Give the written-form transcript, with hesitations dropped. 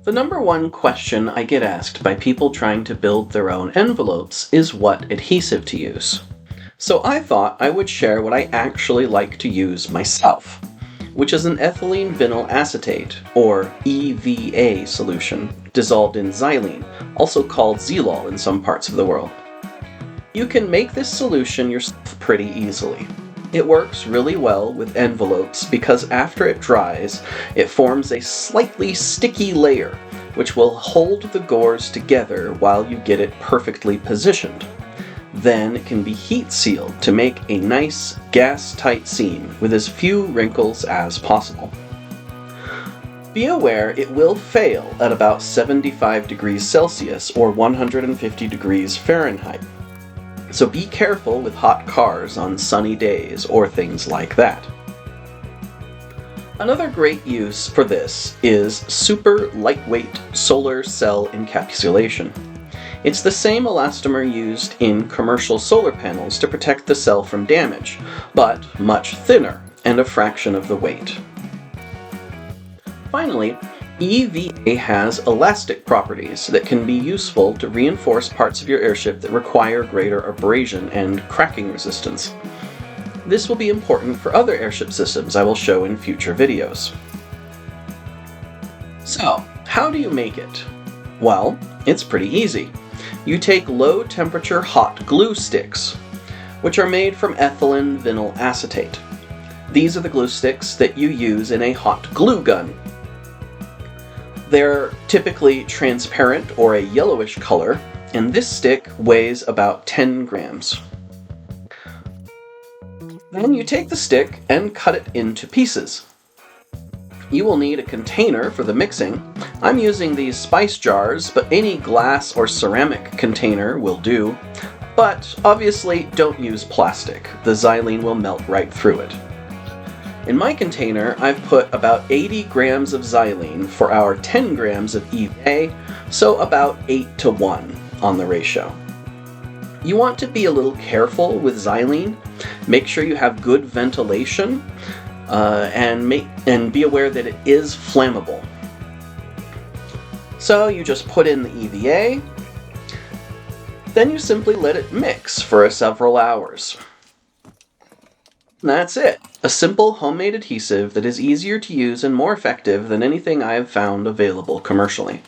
The number one question I get asked by people trying to build their own envelopes is what adhesive to use. So I thought I would share what I actually like to use myself, which is an ethylene vinyl acetate, or EVA solution, dissolved in xylene, also called Zylol in some parts of the world. You can make this solution yourself pretty easily. It works really well with envelopes because after it dries, it forms a slightly sticky layer, which will hold the gores together while you get it perfectly positioned. Then it can be heat sealed to make a nice gas-tight seam with as few wrinkles as possible. Be aware it will fail at about 75 degrees Celsius or 150 degrees Fahrenheit. So be careful with hot cars on sunny days or things like that. Another great use for this is super lightweight solar cell encapsulation. It's the same elastomer used in commercial solar panels to protect the cell from damage, but much thinner and a fraction of the weight. Finally, EVA has elastic properties that can be useful to reinforce parts of your airship that require greater abrasion and cracking resistance. This will be important for other airship systems I will show in future videos. So, how do you make it? Well, it's pretty easy. You take low-temperature hot glue sticks, which are made from ethylene vinyl acetate. These are the glue sticks that you use in a hot glue gun. They're typically transparent or a yellowish color, and this stick weighs about 10 grams. Then you take the stick and cut it into pieces. You will need a container for the mixing. I'm using these spice jars, but any glass or ceramic container will do. But obviously don't use plastic. The xylene will melt right through it. In my container, I've put about 80 grams of xylene for our 10 grams of EVA, so about 8:1 on the ratio. You want to be a little careful with xylene. Make sure you have good ventilation, and be aware that it is flammable. So you just put in the EVA, then you simply let it mix for several hours. That's it. A simple homemade adhesive that is easier to use and more effective than anything I have found available commercially.